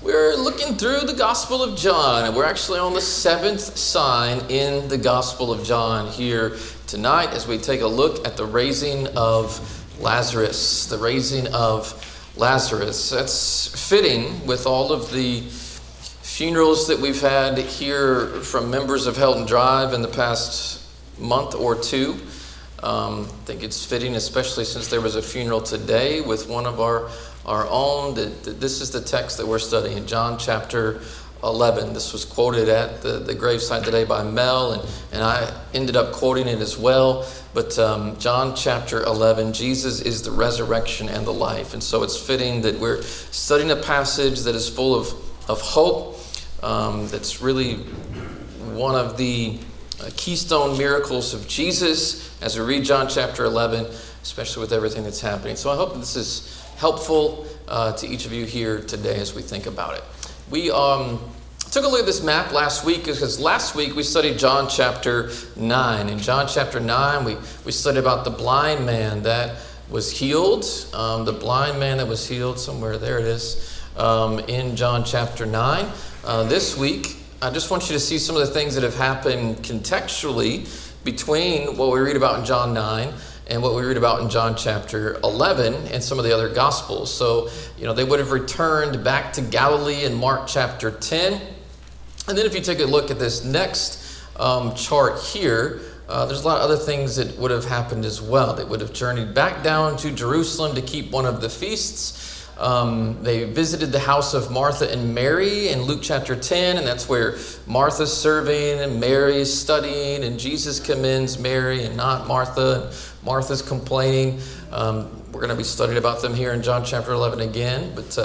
We're looking through the Gospel of John, and we're actually on the 7th sign in the Gospel of John here tonight as we take a look at the raising of Lazarus. The raising of Lazarus. That's fitting with all of the funerals that we've had here from members of Helton Drive in the past month or two. I think it's fitting, especially since there was a funeral today with one of our own. This is the text that we're studying, John chapter 11. This was quoted at the gravesite today by Mel, and I ended up quoting it as well. But John chapter 11, Jesus is the resurrection and the life. And so it's fitting that we're studying a passage that is full of hope. That's really one of the keystone miracles of Jesus as we read John chapter 11, especially with everything that's happening. So I hope this is helpful to each of you here today as we think about it. We took a look at this map last week because last week we studied John chapter 9. In John chapter 9, we studied about the blind man that was healed. The blind man that was healed, somewhere there it is, in John chapter 9. This week, I just want you to see some of the things that have happened contextually between what we read about in John 9 and what we read about in John chapter 11 and some of the other Gospels. So, they would have returned back to Galilee in Mark chapter 10. And then if you take a look at this next chart here, there's a lot of other things that would have happened as well. They would have journeyed back down to Jerusalem to keep one of the feasts. They visited the house of Martha and Mary in Luke chapter 10, and that's where Martha's serving and Mary is studying, and Jesus commends Mary and not Martha. Martha's complaining. We're going to be studying about them here in John chapter 11 again, but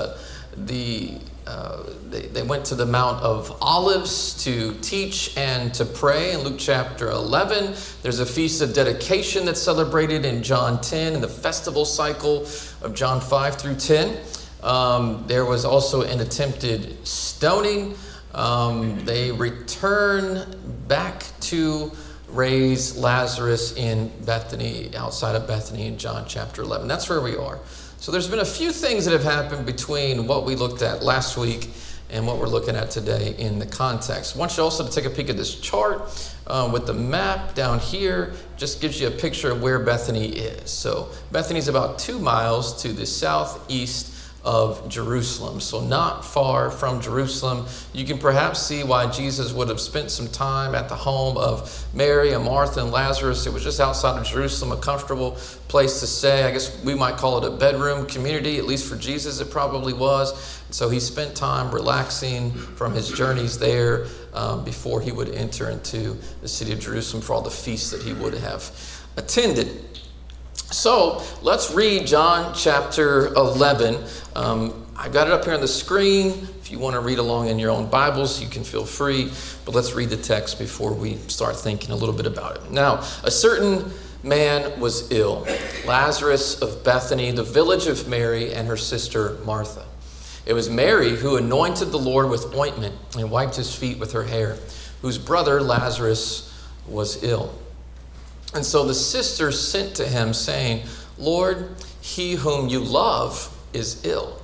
they went to the Mount of Olives to teach and to pray in Luke chapter 11. There's a feast of dedication that's celebrated in John 10 in the festival cycle of John 5 through 10. There was also an attempted stoning. They return back to raise Lazarus in Bethany, outside of Bethany in John chapter 11. That's where we are. So there's been a few things that have happened between what we looked at last week and what we're looking at today in the context. I want you also to take a peek at this chart with the map down here. Just gives you a picture of where Bethany is. So Bethany is about 2 miles to the southeast of Jerusalem. So not far from Jerusalem. You can perhaps see why Jesus would have spent some time at the home of Mary and Martha and Lazarus. It was just outside of Jerusalem, a comfortable place to stay. I guess we might call it a bedroom community, at least for Jesus it probably was. So he spent time relaxing from his journeys there before he would enter into the city of Jerusalem for all the feasts that he would have attended. So let's read John chapter 11. I've got it up here on the screen. If you want to read along in your own Bibles, you can feel free. But let's read the text before we start thinking a little bit about it. Now, a certain man was ill, Lazarus of Bethany, the village of Mary and her sister Martha. It was Mary who anointed the Lord with ointment and wiped his feet with her hair, whose brother Lazarus was ill. And so the sisters sent to him, saying, Lord, he whom you love is ill.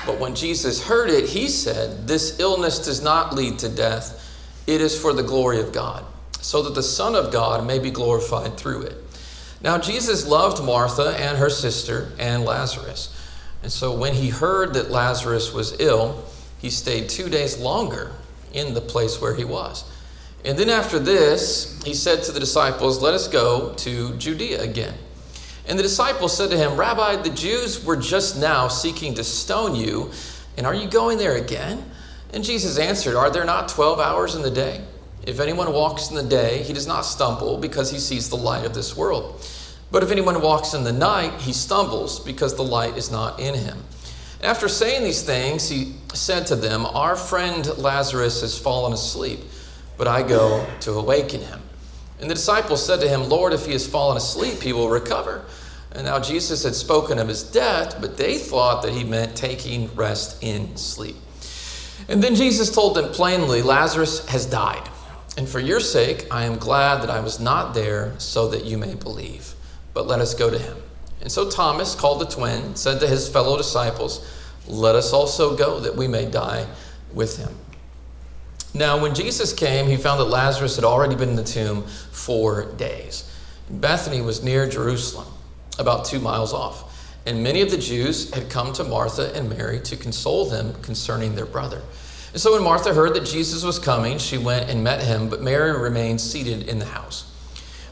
But when Jesus heard it, he said, this illness does not lead to death. It is for the glory of God, so that the Son of God may be glorified through it. Now Jesus loved Martha and her sister and Lazarus. And so when he heard that Lazarus was ill, he stayed 2 days longer in the place where he was. And then after this, he said to the disciples, let us go to Judea again. And the disciples said to him, Rabbi, the Jews were just now seeking to stone you, and are you going there again? And Jesus answered, are there not 12 hours in the day? If anyone walks in the day, he does not stumble because he sees the light of this world. But if anyone walks in the night, he stumbles because the light is not in him. And after saying these things, he said to them, our friend Lazarus has fallen asleep, but I go to awaken him. And the disciples said to him, Lord, if he has fallen asleep, he will recover. And now Jesus had spoken of his death, but they thought that he meant taking rest in sleep. And then Jesus told them plainly, Lazarus has died. And for your sake, I am glad that I was not there so that you may believe. But let us go to him. And so Thomas, called the twin, said to his fellow disciples, Let us also go that we may die with him." Now, when Jesus came, he found that Lazarus had already been in the tomb 4 days. Bethany was near Jerusalem, about 2 miles off, and many of the Jews had come to Martha and Mary to console them concerning their brother. And so when Martha heard that Jesus was coming, she went and met him, but Mary remained seated in the house.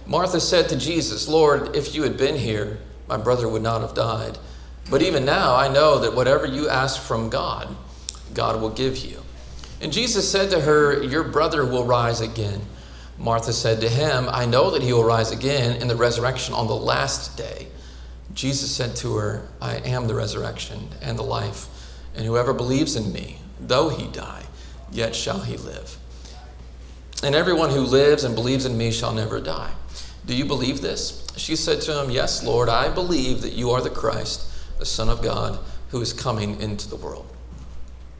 Martha said to Jesus, "Lord, if you had been here, my brother would not have died. But even now I know that whatever you ask from God, God will give you." And Jesus said to her, "Your brother will rise again." Martha said to him, "I know that he will rise again in the resurrection on the last day." Jesus said to her, "I am the resurrection and the life, and whoever believes in me, though he die, yet shall he live. And everyone who lives and believes in me shall never die. Do you believe this?" She said to him, "Yes, Lord, I believe that you are the Christ, the Son of God, who is coming into the world."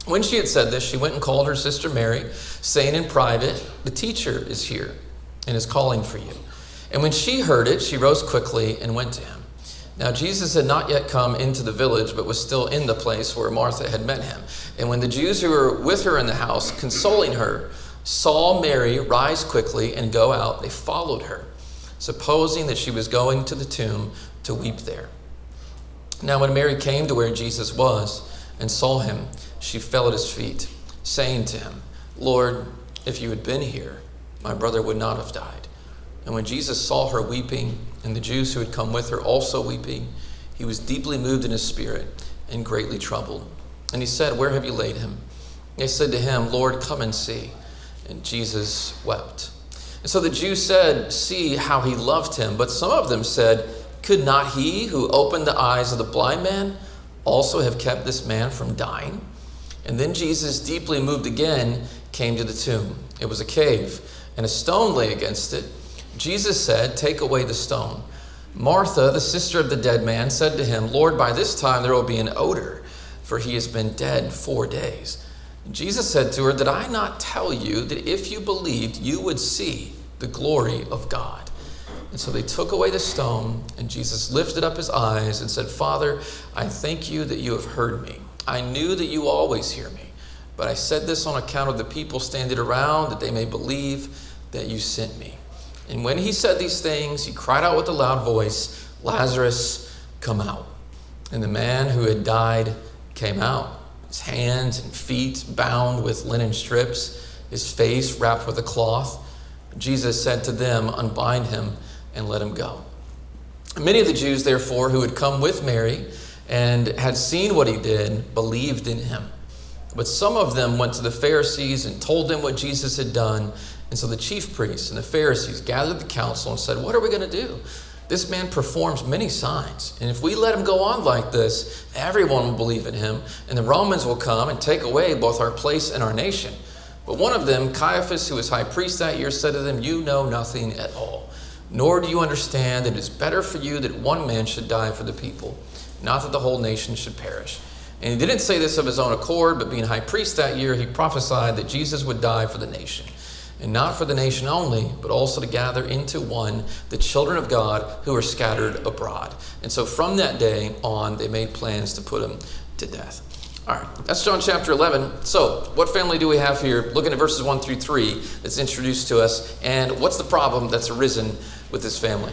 When she had said this, she went and called her sister Mary, saying in private, "The teacher is here and is calling for you." And when she heard it, she rose quickly and went to him. Now Jesus had not yet come into the village, but was still in the place where Martha had met him. And when the Jews who were with her in the house, consoling her, saw Mary rise quickly and go out, they followed her, supposing that she was going to the tomb to weep there. Now when Mary came to where Jesus was and saw him, she fell at his feet, saying to him, "Lord, if you had been here, my brother would not have died." And when Jesus saw her weeping, and the Jews who had come with her also weeping, he was deeply moved in his spirit and greatly troubled. And he said, "Where have you laid him?" They said to him, "Lord, come and see." And Jesus wept. And so the Jews said, "See how he loved him." But some of them said, "Could not he who opened the eyes of the blind man also have kept this man from dying?" And then Jesus, deeply moved again, came to the tomb. It was a cave, and a stone lay against it. Jesus said, "Take away the stone." Martha, the sister of the dead man, said to him, "Lord, by this time there will be an odor, for he has been dead 4 days." Jesus said to her, "Did I not tell you that if you believed, you would see the glory of God?" And so they took away the stone, and Jesus lifted up his eyes and said, "Father, I thank you that you have heard me. I knew that you always hear me, but I said this on account of the people standing around, that they may believe that you sent me." And when he said these things, he cried out with a loud voice, "Lazarus, come out." And the man who had died came out, his hands and feet bound with linen strips, his face wrapped with a cloth. Jesus said to them, "Unbind him and let him go." Many of the Jews, therefore, who had come with Mary and had seen what he did, believed in him. But some of them went to the Pharisees and told them what Jesus had done. And so the chief priests and the Pharisees gathered the council and said, "What are we going to do? This man performs many signs. And if we let him go on like this, everyone will believe in him, and the Romans will come and take away both our place and our nation." But one of them, Caiaphas, who was high priest that year, said to them, "You know nothing at all, nor do you understand that it is better for you that one man should die for the people, not that the whole nation should perish." And he didn't say this of his own accord, but being high priest that year, he prophesied that Jesus would die for the nation. And not for the nation only, but also to gather into one the children of God who are scattered abroad. And so from that day on, they made plans to put him to death. All right, that's John chapter 11. So what family do we have here? Looking at verses 1 through 3 that's introduced to us. And what's the problem that's arisen with this family?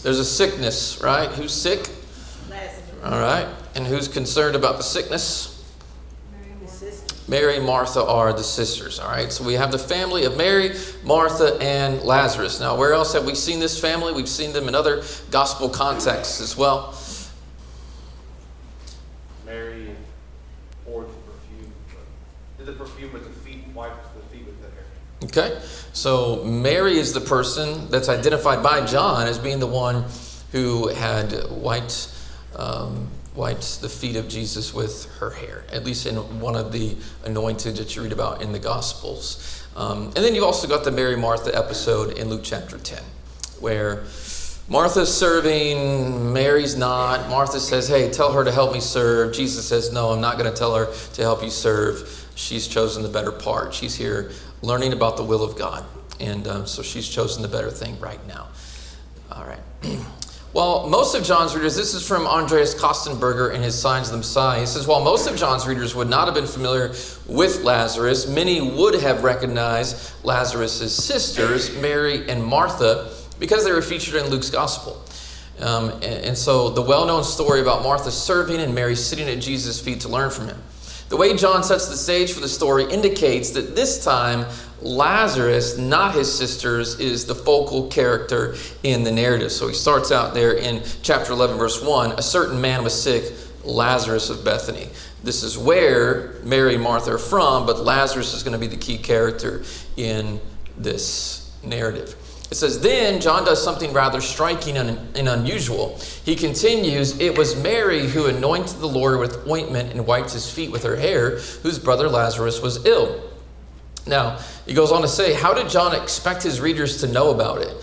There's a sickness, right? Who's sick? Lazarus. All right. And who's concerned about the sickness? Mary. Mary and Martha are the sisters. All right. So we have the family of Mary, Martha, and Lazarus. Now, where else have we seen this family? We've seen them in other gospel contexts as well. Mary poured the perfume. Did the perfume with the feet, wiped the feet with the hair. Okay. So Mary is the person that's identified by John as being the one who had wiped the feet of Jesus with her hair, at least in one of the anointed that you read about in the Gospels. And then you've also got the Mary-Martha episode in Luke chapter 10, where Martha's serving, Mary's not. Martha says, "Hey, tell her to help me serve." Jesus says, "No, I'm not going to tell her to help you serve. She's chosen the better part. She's here learning about the will of God." And so she's chosen the better thing right now. All right. while most of John's readers, this is from Andreas Kostenberger in his Signs of the Messiah. He says, while most of John's readers would not have been familiar with Lazarus, many would have recognized Lazarus' sisters, Mary and Martha, because they were featured in Luke's gospel. And so the well-known story about Martha serving and Mary sitting at Jesus' feet to learn from him. The way John sets the stage for the story indicates that this time Lazarus, not his sisters, is the focal character in the narrative. So he starts out there in chapter 11, verse 1, a certain man was sick, Lazarus of Bethany. This is where Mary and Martha are from, but Lazarus is going to be the key character in this narrative. It says, then John does something rather striking and unusual. He continues, it was Mary who anointed the Lord with ointment and wiped his feet with her hair, whose brother Lazarus was ill. Now, he goes on to say, how did John expect his readers to know about it?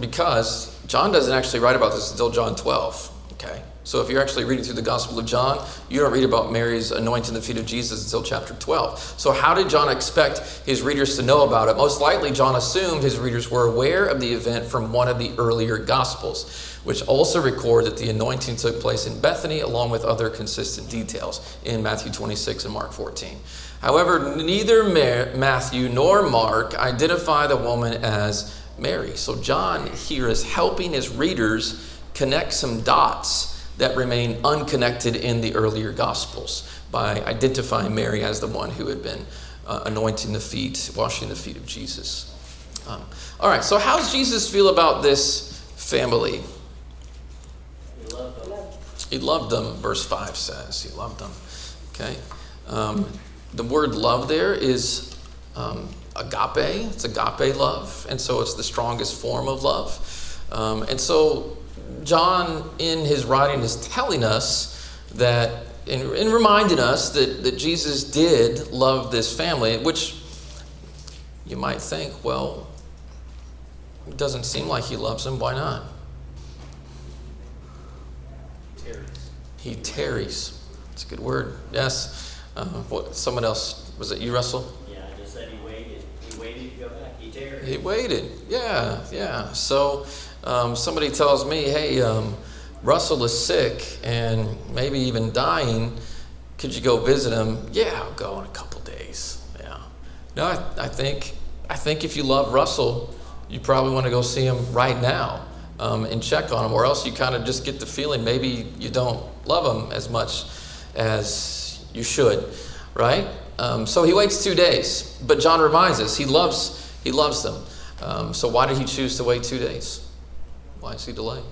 Because John doesn't actually write about this until John 12. Okay? So if you're actually reading through the Gospel of John, you don't read about Mary's anointing the feet of Jesus until chapter 12. So how did John expect his readers to know about it? Most likely, John assumed his readers were aware of the event from one of the earlier Gospels, which also record that the anointing took place in Bethany, along with other consistent details in Matthew 26 and Mark 14. However, neither Matthew nor Mark identify the woman as Mary. So John here is helping his readers connect some dots that remain unconnected in the earlier Gospels by identifying Mary as the one who had been anointing the feet, washing the feet of Jesus. All right, so how does Jesus feel about this family? He loved them. He loved them, verse 5 says. He loved them. Okay. The word love there is agape. It's agape love. And so it's the strongest form of love. And so John, in his writing, is telling us that, and reminding us that Jesus did love this family, which you might think, well, it doesn't seem like he loves them. Why not? He tarries. It's a good word. Yes. Someone else, was it you, Russell? Yeah, I just said he waited. He waited to go back. He tarried. He waited. Yeah. So somebody tells me, hey, Russell is sick and maybe even dying. Could you go visit him? Yeah, I'll go in a couple days. Yeah. No, I think if you love Russell, you probably want to go see him right now and check on him, or else you kind of just get the feeling maybe you don't love him as much as you should, right? So he waits 2 days, but John reminds us he loves them. So why did he choose to wait 2 days? Why is he delaying?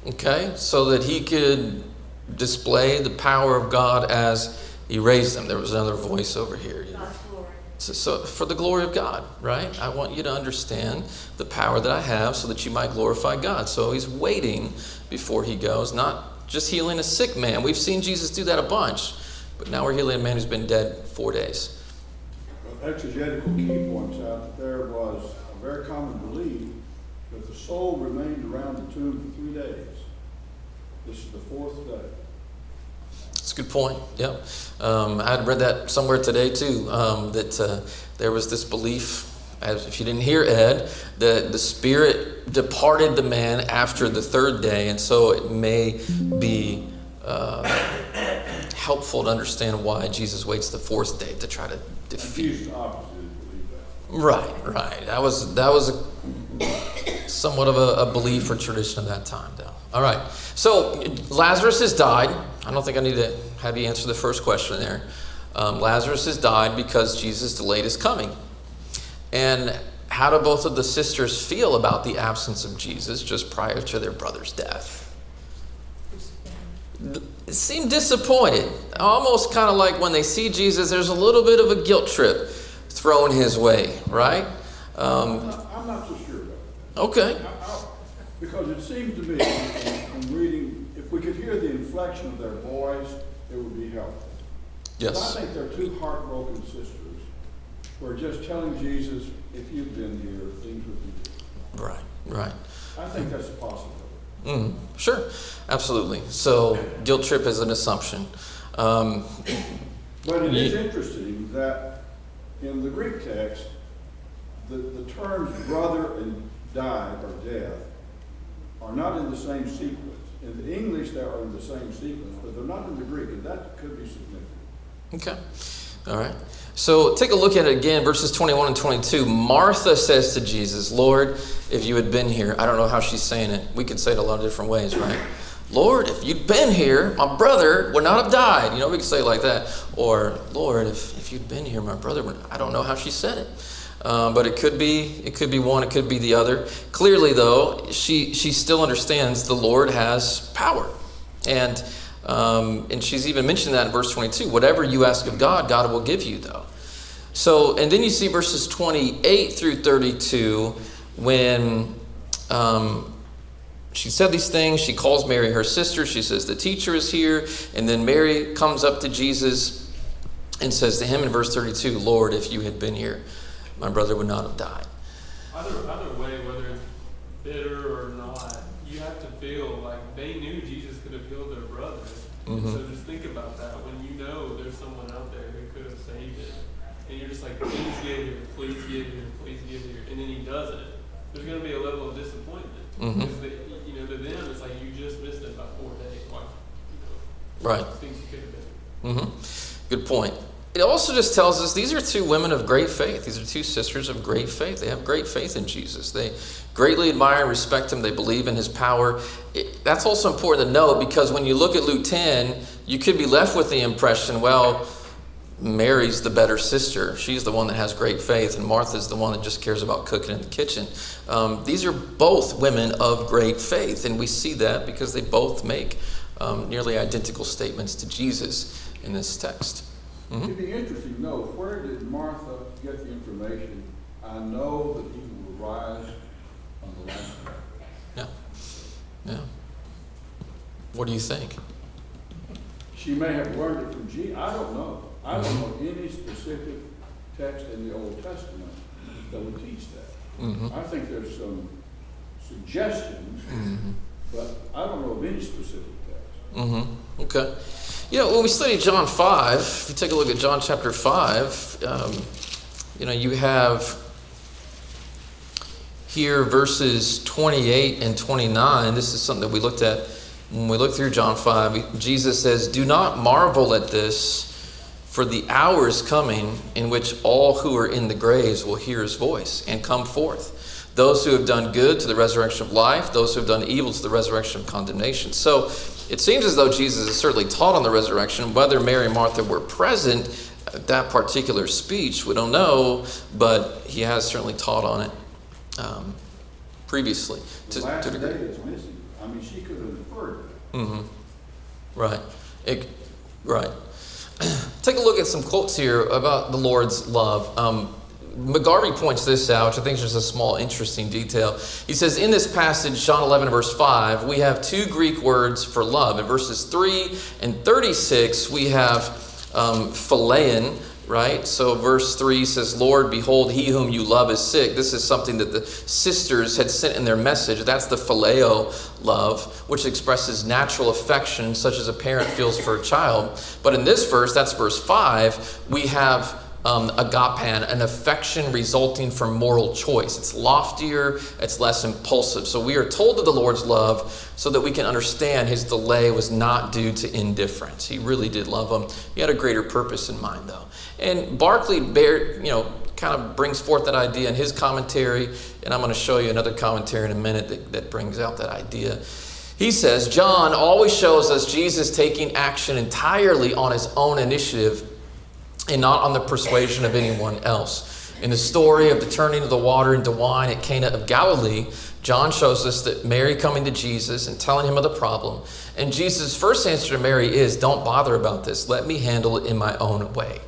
Okay, so that he could display the power of God as he raised them. There was another voice over here. So for the glory of God, right? I want you to understand the power that I have so that you might glorify God. So he's waiting before he goes, not just healing a sick man. We've seen Jesus do that a bunch, but now we're healing a man who's been dead 4 days. Exegetical key points out that there was a very common belief that the soul remained around the tomb for 3 days. This is the fourth day. That's a good point. Yep. I had read that somewhere today too, that there was this belief, as if you didn't hear Ed, that the spirit departed the man after the third day, and so it may be helpful to understand why Jesus waits the fourth day to try to defeat. Right. That was somewhat of a belief or tradition of that time, though. All right. So Lazarus has died. I don't think I need to have you answer the first question there. Lazarus has died because Jesus delayed his coming. And how do both of the sisters feel about the absence of Jesus just prior to their brother's death? They seem disappointed. Almost kind of like when they see Jesus, there's a little bit of a guilt trip thrown his way, right? I'm not so sure about that. Okay. Because it seems to me, in reading, if we could hear the inflection of their voice, it would be helpful. Yes. But I think they're two heartbroken sisters who are just telling Jesus, if you've been here, things would be different. Right. I think that's a possibility. Sure, absolutely. So guilt trip is an assumption. But it is interesting that in the Greek text, the terms brother and died or death are not in the same sequence. In the English, they are in the same sequence, but they're not in the Greek, and that could be significant. Okay. All right. So take a look at it again, verses 21 and 22. Martha says to Jesus, Lord, if you had been here. I don't know how she's saying it. We could say it a lot of different ways, right? Lord, if you'd been here, my brother would not have died. You know, we could say it like that. Or, Lord, if you'd been here, my brother would. I don't know how she said it. But it could be one, it could be the other. Clearly, though, she still understands the Lord has power. And she's even mentioned that in verse 22. Whatever you ask of God, God will give you, though. So, and then you see verses 28 through 32, when she said these things, she calls Mary her sister. She says, the teacher is here. And then Mary comes up to Jesus and says to him in verse 32, Lord, if you had been here, my brother would not have died. Either way, whether it's bitter or not, you have to feel like they knew Jesus could have healed their brother. Mm-hmm. So just think about that. When you know there's someone out there who could have saved it, and you're just like, please get here, please get here, please get here, and then he doesn't, there's going to be a level of disappointment. Mm-hmm. Because to them, it's like you just missed it by 4 days. Like, Right. Things you could have been. Mm-hmm. Good point. It also just tells us these are two women of great faith. These are two sisters of great faith. They have great faith in Jesus. They greatly admire and respect him. They believe in his power. That's also important to know, because when you look at Luke 10, you could be left with the impression, well, Mary's the better sister. She's the one that has great faith, and Martha's the one that just cares about cooking in the kitchen. These are both women of great faith, and we see that because they both make nearly identical statements to Jesus in this text. Mm-hmm. It'd be interesting to know, where did Martha get the information, I know that he will rise on the last day? Yeah. What do you think? She may have learned it from Jesus. I don't know. I don't know any specific text in the Old Testament that would teach that. Mm-hmm. I think there's some suggestions, but I don't know of any specific text. Mm-hmm. Okay. When we study John 5, if you take a look at John chapter 5, you have here verses 28 and 29. This is something that we looked at when we looked through John 5. Jesus says, do not marvel at this, for the hour is coming in which all who are in the graves will hear his voice and come forth. Those who have done good to the resurrection of life, those who have done evil to the resurrection of condemnation. So it seems as though Jesus has certainly taught on the resurrection. Whether Mary and Martha were present at that particular speech, we don't know, but he has certainly taught on it previously. The last day is missing. I mean, she could have inferred that. Mm-hmm. Right. Right. Take a look at some quotes here about the Lord's love. McGarvey points this out, which I think is just a small, interesting detail. He says, in this passage, John 11, verse 5, we have two Greek words for love. In verses 3 and 36, we have philein, right? So verse 3 says, Lord, behold, he whom you love is sick. This is something that the sisters had sent in their message. That's the phileo love, which expresses natural affection, such as a parent feels for a child. But in this verse, that's verse 5, we have agapan, an affection resulting from moral choice. It's loftier, it's less impulsive. So we are told of the Lord's love so that we can understand his delay was not due to indifference. He really did love them. He had a greater purpose in mind, though. And Barclay kind of brings forth that idea in his commentary, and I'm going to show you another commentary in a minute that brings out that idea. He says, John always shows us Jesus taking action entirely on his own initiative and not on the persuasion of anyone else. In the story of the turning of the water into wine at Cana of Galilee, John shows us that Mary coming to Jesus and telling him of the problem. And Jesus' first answer to Mary is, don't bother about this. Let me handle it in my own way.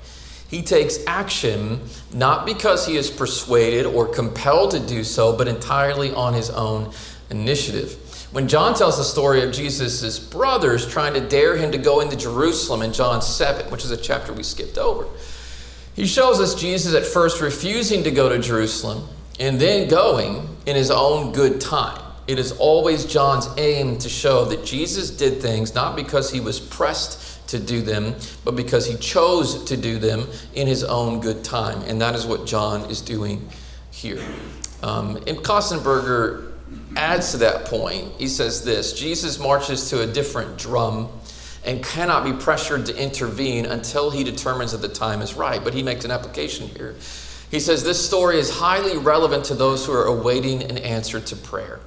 He takes action not because he is persuaded or compelled to do so, but entirely on his own initiative. When John tells the story of Jesus' brothers trying to dare him to go into Jerusalem in John 7, which is a chapter we skipped over, he shows us Jesus at first refusing to go to Jerusalem and then going in his own good time. It is always John's aim to show that Jesus did things not because he was pressed to do them, but because he chose to do them in his own good time. And that is what John is doing here. And Kostenberger adds to that point. He says this: Jesus marches to a different drum and cannot be pressured to intervene until he determines that the time is right. But he makes an application here. He says this story is highly relevant to those who are awaiting an answer to prayer.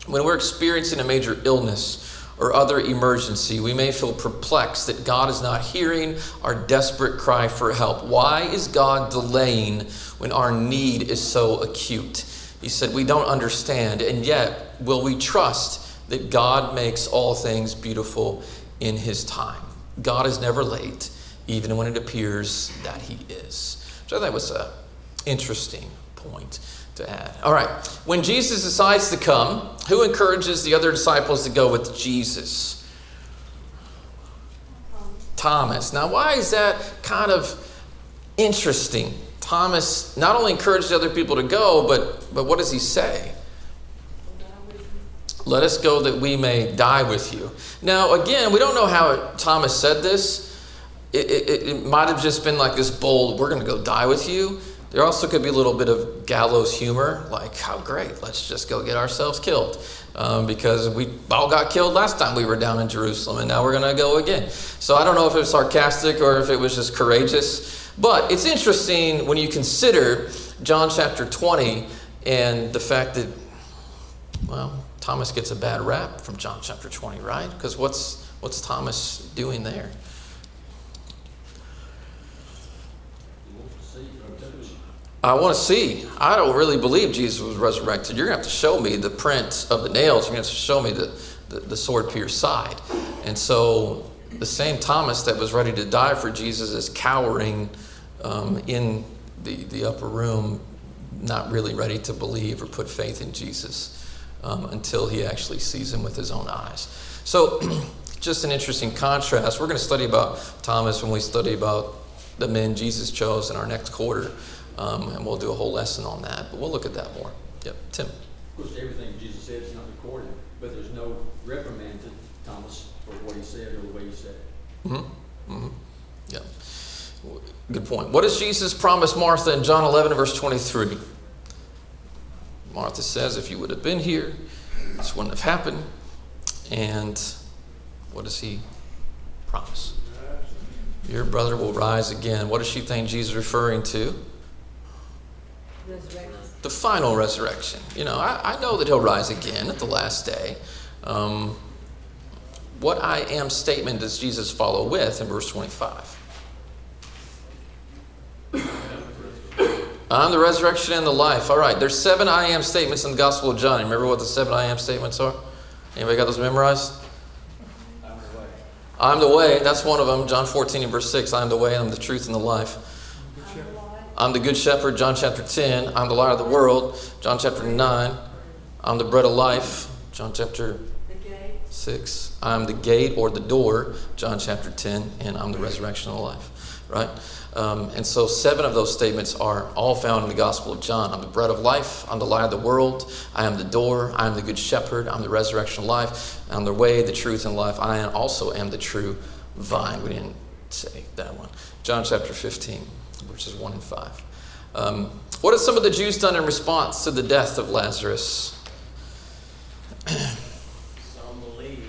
When we're experiencing a major illness or other emergency, we may feel perplexed that God is not hearing our desperate cry for help. Why is God delaying when our need is so acute? He said, we don't understand, and yet will we trust that God makes all things beautiful in his time? God is never late, even when it appears that he is. Which I thought was an interesting point to add. All right, when Jesus decides to come, who encourages the other disciples to go with Jesus? Thomas. Now, why is that kind of interesting? Thomas not only encouraged the other people to go, but what does he say? Let us go that we may die with you. Now, again, we don't know how Thomas said this. It might have just been like this bold, we're going to go die with you. There also could be a little bit of gallows humor, like, how great, let's just go get ourselves killed. Because we all got killed last time we were down in Jerusalem, and now we're going to go again. So I don't know if it was sarcastic or if it was just courageous. But it's interesting when you consider John chapter 20 and the fact that, well, Thomas gets a bad rap from John chapter 20, right? Because what's Thomas doing there? I want to see. I don't really believe Jesus was resurrected. You're going to have to show me the print of the nails. You're going to have to show me the sword-pierced side. And so the same Thomas that was ready to die for Jesus is cowering in the upper room, not really ready to believe or put faith in Jesus until he actually sees him with his own eyes. So just an interesting contrast. We're going to study about Thomas when we study about the men Jesus chose in our next quarter. And we'll do a whole lesson on that, but we'll look at that more. Yep, Tim. Of course, everything Jesus said is not recorded, but there's no reprimand to Thomas for what he said or the way he said it. Mm-hmm. Mm-hmm. Yeah. Good point. What does Jesus promise Martha in John 11, verse 23? Martha says, if you would have been here, this wouldn't have happened. And what does he promise? Your brother will rise again. What does she think Jesus is referring to? Resurrection. The final resurrection. You know, I know that he'll rise again at the last day. What I am statement does Jesus follow with in verse 25? I'm the resurrection and the life. All right, there's 7 I am statements in the Gospel of John. Remember what the 7 I am statements are? Anybody got those memorized? I'm the way. That's one of them. John 14 and verse 6. I'm the way, I'm the truth, and the life. I'm the good shepherd, John chapter 10. I'm the light of the world, John chapter 9. I'm the bread of life, John chapter 6. I'm the gate or the door, John chapter 10. And I'm the resurrection and the life, right? And so 7 of those statements are all found in the Gospel of John. I'm the bread of life. I'm the light of the world. I am the door. I am the good shepherd. I'm the resurrection of life. I'm the way, the truth, and life. I also am the true vine. We didn't say that one. John chapter 15. Verses 1 and 5. What have some of the Jews done in response to the death of Lazarus? Some believe.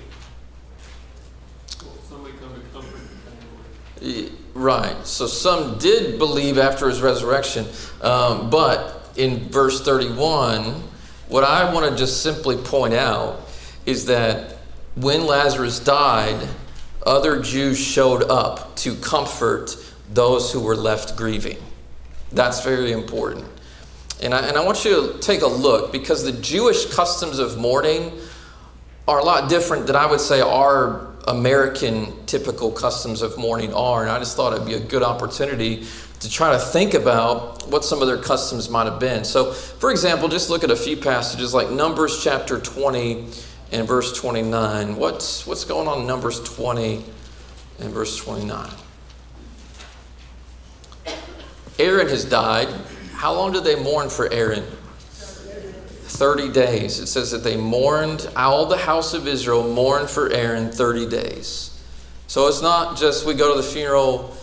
Well, somebody come to comfort the family. Right. So some did believe after his resurrection. But in verse 31, what I want to just simply point out is that when Lazarus died, other Jews showed up to comfort those who were left grieving. That's very important. And I want you to take a look, because the Jewish customs of mourning are a lot different than I would say our American typical customs of mourning are. And I just thought it'd be a good opportunity to try to think about what some of their customs might have been. So, for example, just look at a few passages like Numbers chapter 20 and verse 29. What's going on in Numbers 20 and verse 29? Aaron has died. How long did they mourn for Aaron? 30 days. It says that they mourned, all the house of Israel mourned for Aaron 30 days. So it's not just we go to the funeral,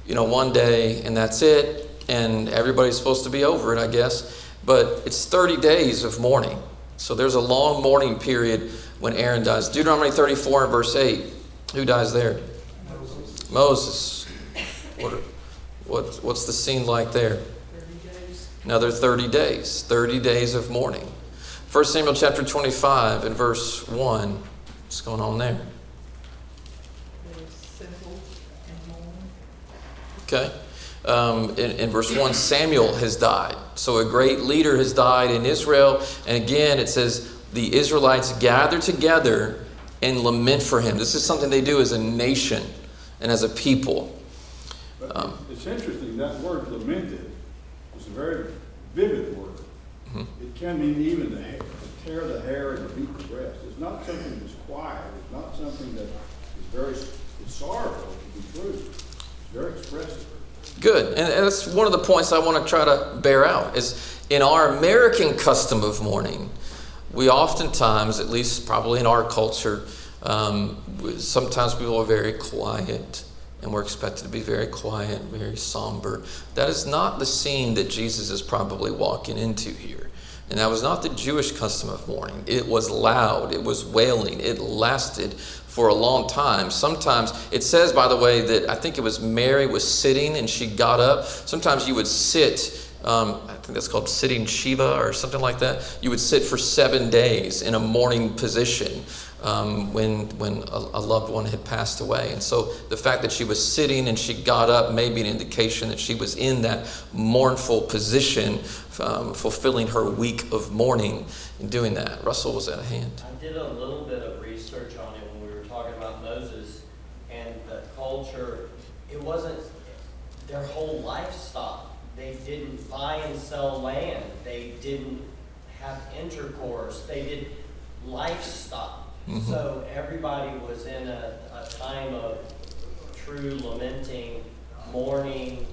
one day and that's it. and everybody's supposed to be over it, I guess. But it's 30 days of mourning. So there's a long mourning period when Aaron dies. Deuteronomy 34 and verse 8. Who dies there? Moses. What's the scene like there? 30 days. Another 30 days. 30 days of mourning. 1 Samuel chapter 25 and verse 1. What's going on there? They assembled and mourned. Okay. In verse 1, Samuel has died. So a great leader has died in Israel. And again, it says the Israelites gather together and lament for him. This is something they do as a nation and as a people. But it's interesting, that word lamented is a very vivid word. Mhm. It can mean even to tear the hair and to beat the breast. It's not something that's quiet. It's not something that is it's sorrowful to be true. It's very expressive. Good. And that's one of the points I want to try to bear out is in our American custom of mourning, we oftentimes, at least probably in our culture, sometimes people are very quiet and we're expected to be very quiet, very somber. That is not the scene that Jesus is probably walking into here. And that was not the Jewish custom of mourning. It was loud. It was wailing. It lasted for a long time. Sometimes, it says, by the way, that I think it was Mary was sitting and she got up. Sometimes you would sit, I think that's called sitting Shiva or something like that. You would sit for 7 days in a mourning position when a loved one had passed away. And so the fact that she was sitting and she got up may be an indication that she was in that mournful position, fulfilling her week of mourning in doing that. Russell, was that a hand? I did a little bit of research on it when we were talking about Moses and the culture. It wasn't their whole life stopped. They didn't buy and sell land. They didn't have intercourse. They did life stopped. Mhm. So everybody was in a time of true lamenting, mourning.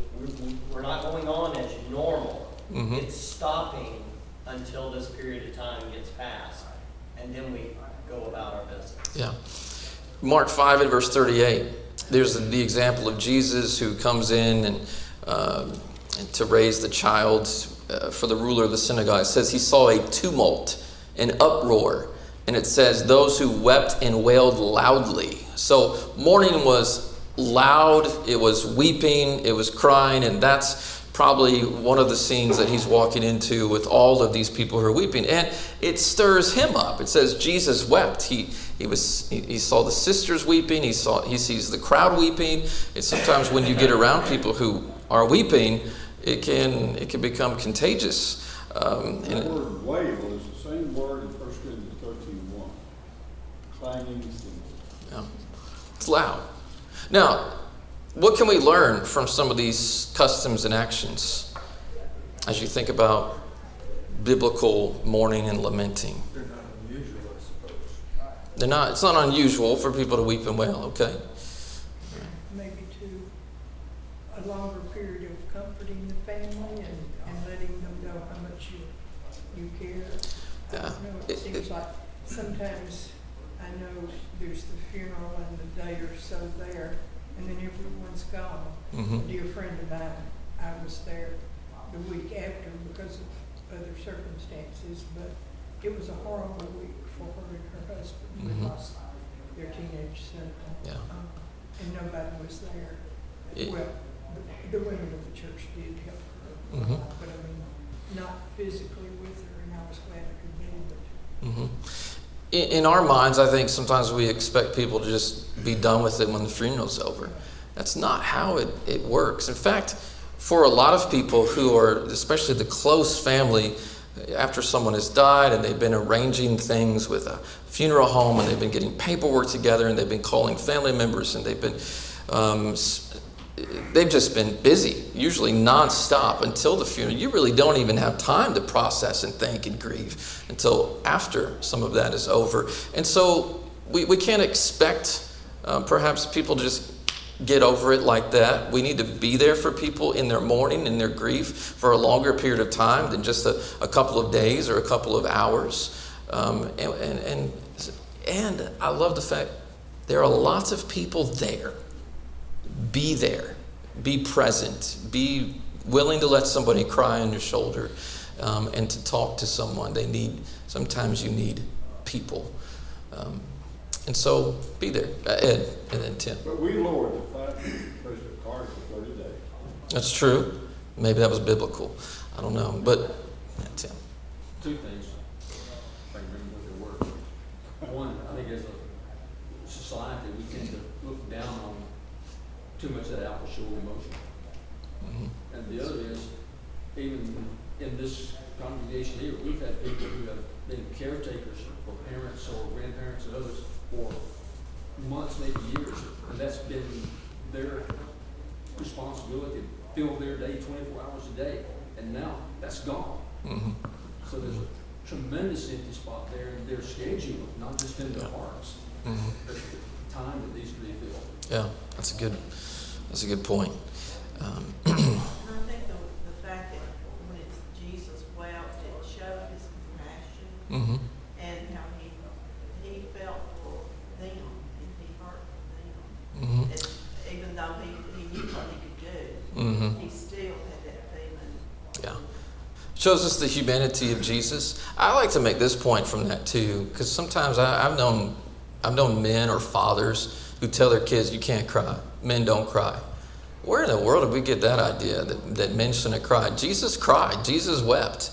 We're not going on as normal. Mhm. It's stopping until this period of time gets passed, and then we go about our business. Yeah. Mark 5 and verse 38. There's the example of Jesus who comes in and to raise the child for the ruler of the synagogue. It says he saw a tumult, an uproar, and it says those who wept and wailed loudly. So mourning was loud, it was weeping, it was crying, and that's probably one of the scenes that he's walking into with all of these people who are weeping. And it stirs him up. It says Jesus wept. He saw the sisters weeping, he sees the crowd weeping. It's sometimes when you get around people who are weeping, it can become contagious. The word wail is the same word in 1 Corinthians 13:1. Clanging cymbals. Yeah. It's loud. Now, what can we learn from some of these customs and actions as you think about biblical mourning and lamenting? They're not unusual, I suppose. They're not. It's not unusual for people to weep and wail. Okay. Maybe to a longer period of comforting the family and letting them know how much you care. Yeah. You know, it seems like sometimes I know there's the funeral and the day or so there, and then everyone's gone. Mhm. A dear friend of mine, I was there the week after because of other circumstances, but it was a horrible week for her and her husband. Mhm. They lost their teenage son. Yeah. And nobody was there. It- Well, the women of the church did help her, Mhm. but I mean, not physically with her, and I was glad I could be, but Mhm. In our minds, I think sometimes we expect people to just be done with it when the funeral's over. That's not how it works. In fact, for a lot of people who are, especially the close family, after someone has died and they've been arranging things with a funeral home and they've been getting paperwork together and they've been calling family members and they've just been busy, usually nonstop until the funeral. You really don't even have time to process and think and grieve until after some of that is over. And so we can't expect perhaps people to just get over it like that. We need to be there for people in their mourning and their grief for a longer period of time than just a couple of days or a couple of hours. And I love the fact there are lots of people there. Be there, be present, be willing to let somebody cry on your shoulder and to talk to someone. Sometimes you need people. And so be there. Ed, and then Tim. But we lowered the president card for 30 days. That's true. Maybe that was biblical. I don't know. But, yeah, Tim. Two things, if I can remember what they were. One, I think as a society, we tend to look down on too much of that outward show of emotion. Mm-hmm. And the other is, even in this congregation here, we've had people who have been caretakers for parents or grandparents and others for months, maybe years, and that's been their responsibility, fill their day 24 hours a day, and now that's gone. Mm-hmm. So there's a tremendous empty spot there in their schedule, not just in their hearts. Mm-hmm. There's time that needs to be filled. Yeah, that's a good point. And I think the fact that when it's Jesus wept, it showed his compassion Mm-hmm. and how he felt for them and he hurt for them. Mm-hmm. And even though he knew what he could do, Mm-hmm. he still had that feeling. Yeah. Shows us the humanity of Jesus. I like to make this point from that too, because sometimes I've known men or fathers who tell their kids, you can't cry. Men don't cry. Where in the world did we get that idea that men shouldn't cry? Jesus cried. Jesus wept.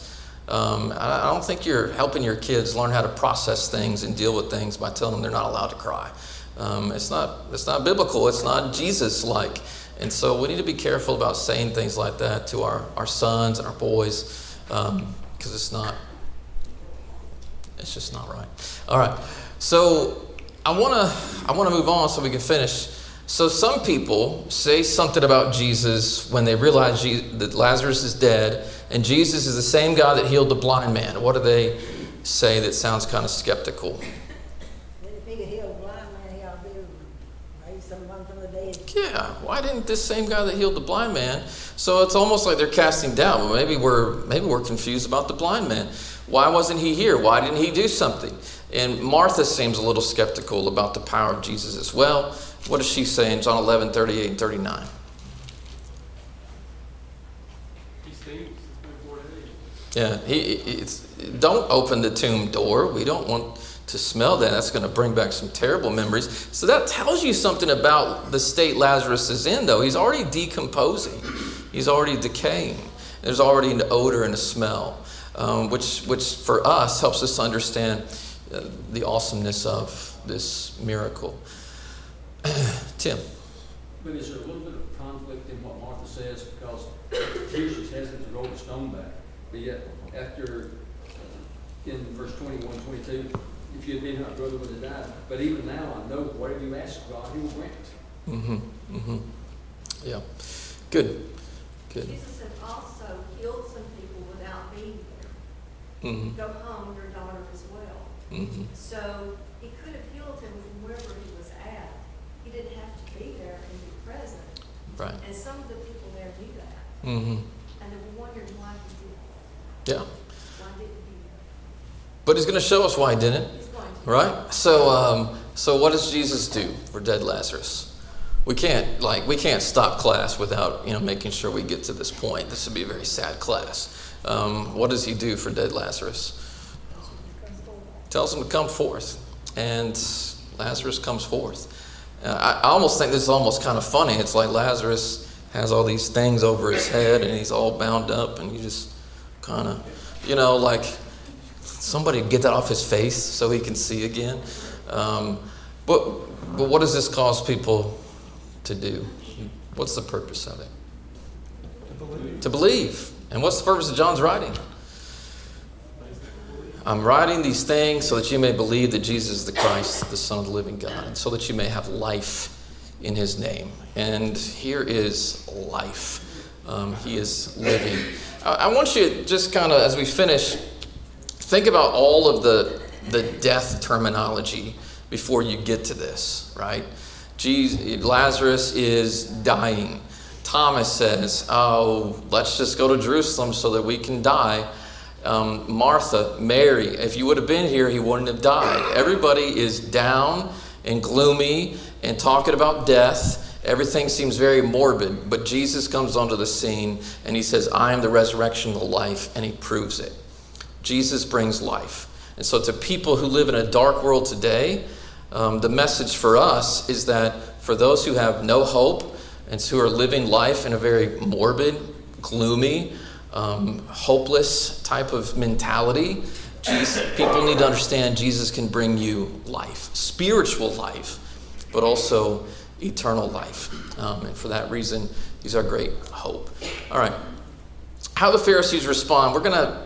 I don't think you're helping your kids learn how to process things and deal with things by telling them they're not allowed to cry. It's not biblical. It's not Jesus-like. And so we need to be careful about saying things like that to our sons and our boys, because it's just not right. All right. So I want to move on so we can finish. So some people say something about Jesus when they realize that Lazarus is dead, and Jesus is the same God that healed the blind man. What do they say that sounds kind of skeptical? If he could heal a blind man, he ought to raise someone from the dead. Yeah, why didn't this same guy that healed the blind man? So it's almost like they're casting doubt. Well, maybe we're confused about the blind man. Why wasn't he here? Why didn't he do something? And Martha seems a little skeptical about the power of Jesus as well. What does she say in John 11, 38 and 39? He stinks. It's been 4 days. Yeah, don't open the tomb door. We don't want to smell that. That's going to bring back some terrible memories. So that tells you something about the state Lazarus is in, though. He's already decomposing. He's already decaying. There's already an odor and a smell, which for us helps us to understand the awesomeness of this miracle. Tim. But is there a little bit of conflict in what Martha says? Because here she's hesitant to roll the stone back. But yet, after, in verse 21, 22, if you had been here, my brother would have died. But even now, I know whatever you ask God, he will grant. Mm-hmm. Mm-hmm. Yeah. Good. Jesus had also healed some people without being there. Mm-hmm. Go home, your daughter is well. Mm-hmm. So he could have healed him from wherever he was at. He didn't have to be there and be present. Right. And some of the people there knew that. Mm-hmm. And they were wondering why he did. Yeah. Why didn't he? But he's going to show us why he didn't. He's going to. Right? So what does Jesus do for dead Lazarus? We can't stop class without making sure we get to this point. This would be a very sad class. What does he do for dead Lazarus? Tells him to come forth, and Lazarus comes forth. I almost think this is almost kind of funny. It's like Lazarus has all these things over his head, and he's all bound up, and you just kind of, like somebody get that off his face so he can see again. But what does this cause people to do? What's the purpose of it? To believe. And what's the purpose of John's writing? I'm writing these things so that you may believe that Jesus is the Christ, the Son of the living God, and so that you may have life in his name. And here is life. He is living. I want you to just kind of, as we finish, think about all of the death terminology before you get to this, right? Lazarus is dying. Thomas says, let's just go to Jerusalem so that we can die. Martha, Mary, if you would have been here, he wouldn't have died. Everybody is down and gloomy and talking about death Everything seems very morbid, but Jesus comes onto the scene and he says, I am the resurrection and the life, and he proves it. Jesus brings life. And so to people who live in a dark world today, the message for us is that for those who have no hope and who are living life in a very morbid, gloomy, hopeless type of mentality, people need to understand Jesus can bring you life, spiritual life, but also eternal life. And for that reason, he's our great hope. All right. How the Pharisees respond, we're going to,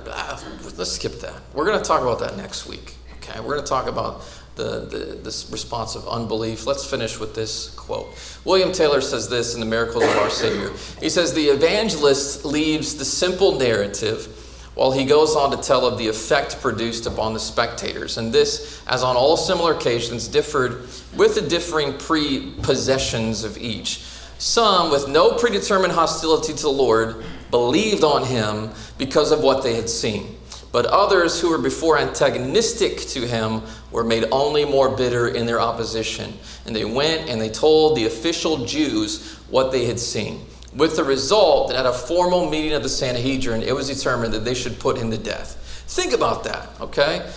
let's skip that. We're going to talk about that next week. Okay, we're going to talk about this response of unbelief. Let's finish with this quote. William Taylor says this in The Miracles of Our Savior. He says, the evangelist leaves the simple narrative while he goes on to tell of the effect produced upon the spectators. And this, as on all similar occasions, differed with the differing prepossessions of each. Some, with no predetermined hostility to the Lord, believed on him because of what they had seen. But others who were before antagonistic to him were made only more bitter in their opposition. And they went and they told the official Jews what they had seen, with the result that at a formal meeting of the Sanhedrin, it was determined that they should put him to death. Think about that, okay?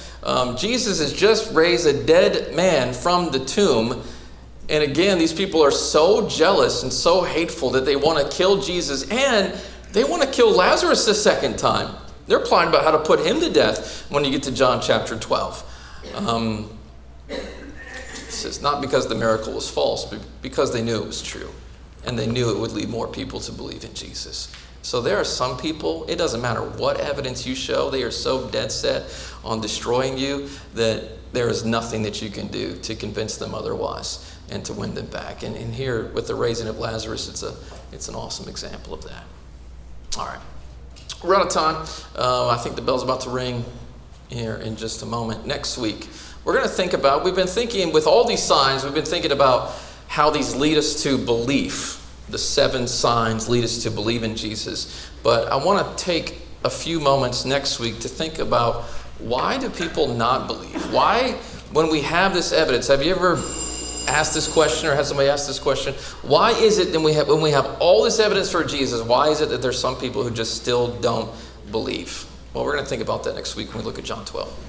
Jesus has just raised a dead man from the tomb. And again, these people are so jealous and so hateful that they want to kill Jesus, and they want to kill Lazarus a second time. They're plotting about how to put him to death when you get to John chapter 12. This is not because the miracle was false, but because they knew it was true. And they knew it would lead more people to believe in Jesus. So there are some people, it doesn't matter what evidence you show, they are so dead set on destroying you that there is nothing that you can do to convince them otherwise and to win them back. And here, with the raising of Lazarus, it's an awesome example of that. All right. We're out of time. I think the bell's about to ring here in just a moment. Next week, we're going to think about, we've been thinking with all these signs, we've been thinking about how these lead us to belief. The 7 signs lead us to believe in Jesus. But I want to take a few moments next week to think about, why do people not believe? Why, when we have this evidence, have you ever asked this question or had somebody ask this question? Why is it that when we have all this evidence for Jesus, why is it that there's some people who just still don't believe? Well, we're going to think about that next week when we look at John 12.